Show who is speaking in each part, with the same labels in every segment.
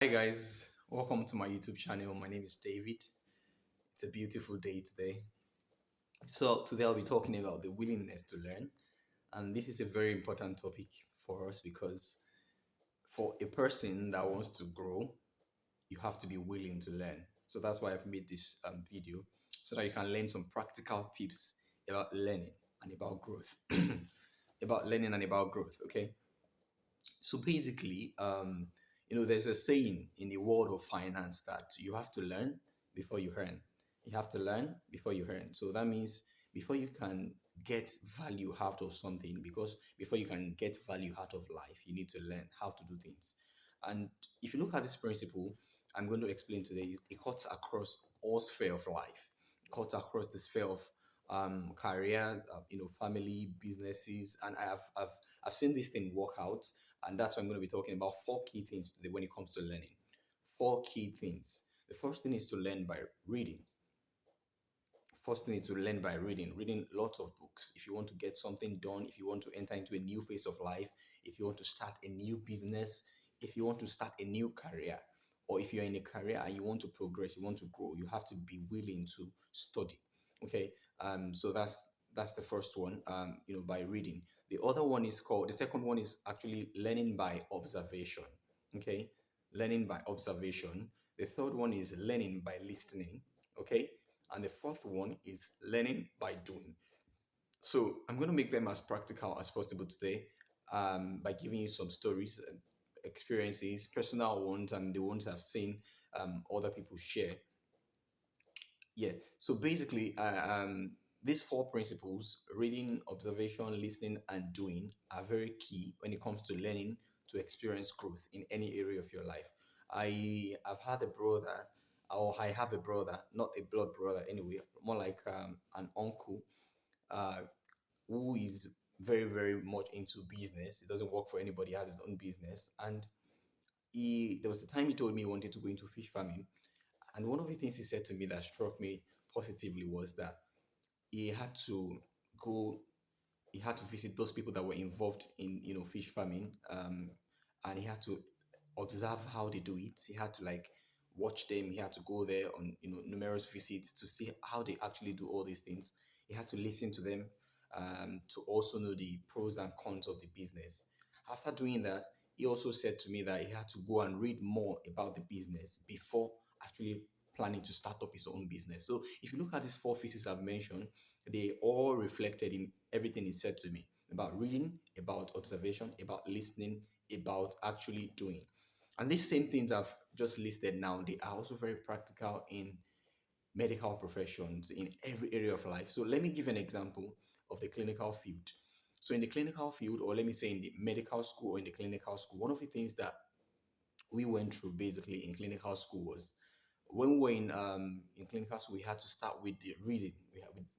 Speaker 1: Hi guys, welcome to my YouTube channel. My name is David. It's a beautiful day today. So today I'll be talking about the willingness to learn, and this is a very important topic for us because for a person that wants to grow, you have to be willing to learn. So that's why I've made this video so that you can learn some practical tips about learning and about growth. About learning and about growth. Okay. So basically, there's a saying in the world of finance that you have to learn before you earn. You have to learn before you earn. So that means before you can get value out of something, because before you can get value out of life, you need to learn how to do things. And if you look at this principle, I'm going to explain today, it cuts across all sphere of life. It cuts across the sphere of career, family, businesses, and I've seen this thing work out, and that's why I'm going to be talking about four key things today when it comes to learning. Four key things. The first thing is to learn by reading. First thing is to learn by reading lots of books. If you want to get something done, if you want to enter into a new phase of life, if you want to start a new business, if you want to start a new career, or if you're in a career and you want to progress, you want to grow, you have to be willing to study. Okay. So that's the first one. By reading. The second one is actually learning by observation. Okay. Learning by observation. The third one is learning by listening. Okay. And the fourth one is learning by doing. So I'm going to make them as practical as possible today, by giving you some stories and experiences, personal ones, and the ones I've seen other people share. Yeah. So basically, these four principles, reading, observation, listening, and doing, are very key when it comes to learning to experience growth in any area of your life. I've had a brother, or I have a brother, not a blood brother anyway, more like an uncle, uh, who is very, very much into business. He doesn't work for anybody, he has his own business. And there was the time he told me he wanted to go into fish farming, and one of the things he said to me that struck me positively was that he had to go, he had to visit those people that were involved in, fish farming, and he had to observe how they do it. He had to like watch them. He had to go there on, numerous visits to see how they actually do all these things. He had to listen to them, to also know the pros and cons of the business. After doing that, he also said to me that he had to go and read more about the business before actually planning to start up his own business. So if you look at these four pieces I've mentioned, they all reflected in everything he said to me about reading, about observation, about listening, about actually doing. And these same things I've just listed now, they are also very practical in medical professions, in every area of life. So let me give an example of the clinical field. So in the clinical field, or let me say in the medical school or in the clinical school, one of the things that we went through basically in clinical school was when we were in clinical school, we had to start with the reading.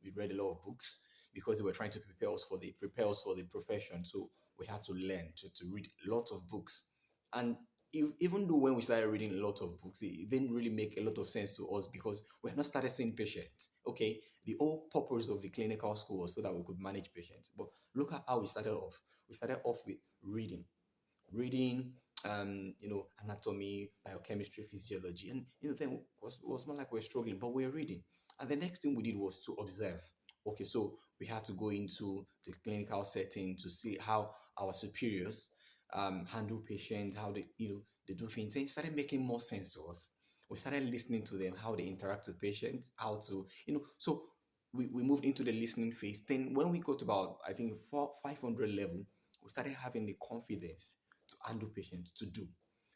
Speaker 1: We read a lot of books because they were trying to prepare us for the profession. So we had to learn to read lots of books. And even though when we started reading a lot of books, it didn't really make a lot of sense to us because we had not started seeing patients. Okay, the whole purpose of the clinical school was so that we could manage patients. But look at how we started off. We started off with reading, reading, anatomy, biochemistry, physiology, and then was more like we're struggling, but we're reading. And the next thing we did was to observe. Okay, so we had to go into the clinical setting to see how our superiors handle patients, how they do things. And it started making more sense to us. We started listening to them, how they interact with patients, how to, so we moved into the listening phase. Then when we got to about, I think, 500 level, we started having the confidence to handle patients, to do.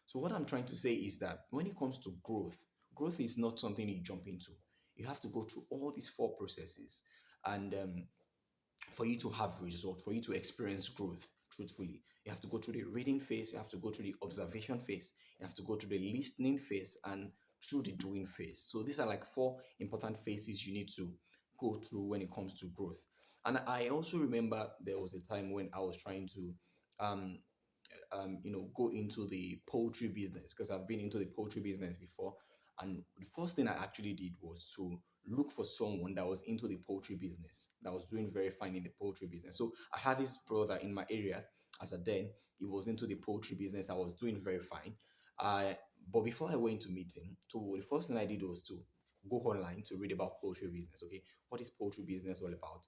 Speaker 1: So what I'm trying to say is that when it comes to growth, growth is not something you jump into. You have to go through all these four processes, and for you to have result, for you to experience growth truthfully, you have to go through the reading phase, you have to go through the observation phase, you have to go through the listening phase, and through the doing phase. So these are like four important phases you need to go through when it comes to growth. And I also remember there was a time when I was trying to um, go into the poultry business because I've been into the poultry business before. And the first thing I actually did was to look for someone that was into the poultry business, that was doing very fine in the poultry business. So I had this brother in my area as a den. He was into the poultry business. I was doing very fine. But before I went to meeting, so the first thing I did was to go online to read about poultry business. Okay, what is poultry business all about?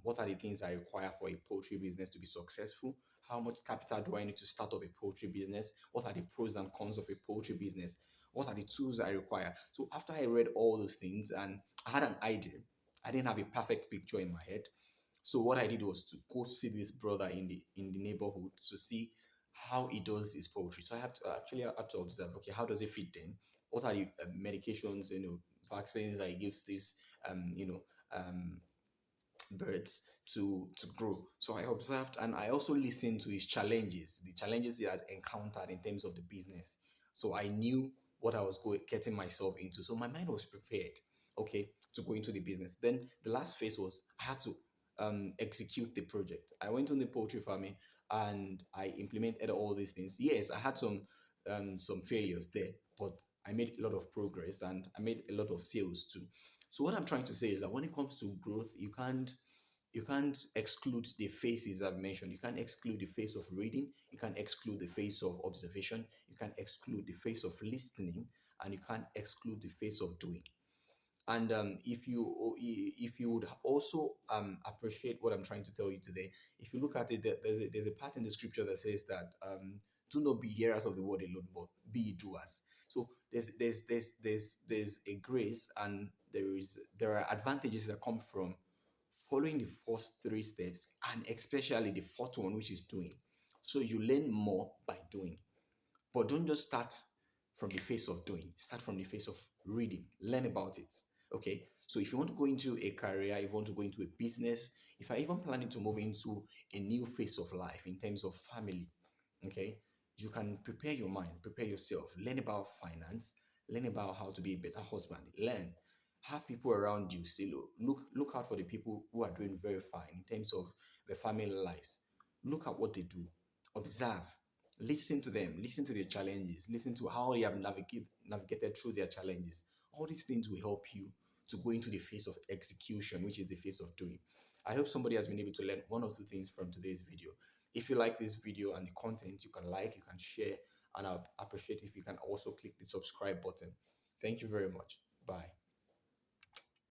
Speaker 1: What are the things I require for a poultry business to be successful? How much capital do I need to start up a poultry business? What are the pros and cons of a poultry business? What are the tools I require? So after I read all those things and I had an idea, I didn't have a perfect picture in my head. So what I did was to go see this brother in the neighborhood to see how he does his poultry. So I have to actually I had to observe. Okay, how does it fit in? What are the medications, vaccines that he gives this, um, birds to grow. So I observed and I also listened to his challenges, the challenges he had encountered in terms of the business. So I knew what I was getting myself into. So my mind was prepared, okay, to go into the business. Then the last phase was I had to execute the project. I went on the poultry farming and I implemented all these things. Yes, I had some failures there, but I made a lot of progress and I made a lot of sales too. So what I'm trying to say is that when it comes to growth, you can't exclude the phases I've mentioned. You can't exclude the phase of reading. You can't exclude the phase of observation. You can't exclude the phase of listening, and you can't exclude the phase of doing. And if you would also appreciate what I'm trying to tell you today, if you look at it, there's a part in the scripture that says that do not be hearers of the word alone, but be doers. So there's a grace, and there are advantages that come from following the first three steps, and especially the fourth one, which is doing. So you learn more by doing. But don't just start from the phase of doing. Start from the phase of reading. Learn about it. Okay. So if you want to go into a career, if you want to go into a business, if you're even planning to move into a new phase of life in terms of family, okay, you can prepare your mind, prepare yourself, learn about finance, learn about how to be a better husband, learn. Have people around you. See, look out for the people who are doing very fine in terms of their family lives. Look at what they do. Observe. Listen to them, listen to their challenges, listen to how they have navigated through their challenges. All these things will help you to go into the phase of execution, which is the phase of doing. I hope somebody has been able to learn one or two things from today's video. If you like this video and the content, you can like, you can share, and I'll appreciate if you can also click the subscribe button. Thank you very much. Bye.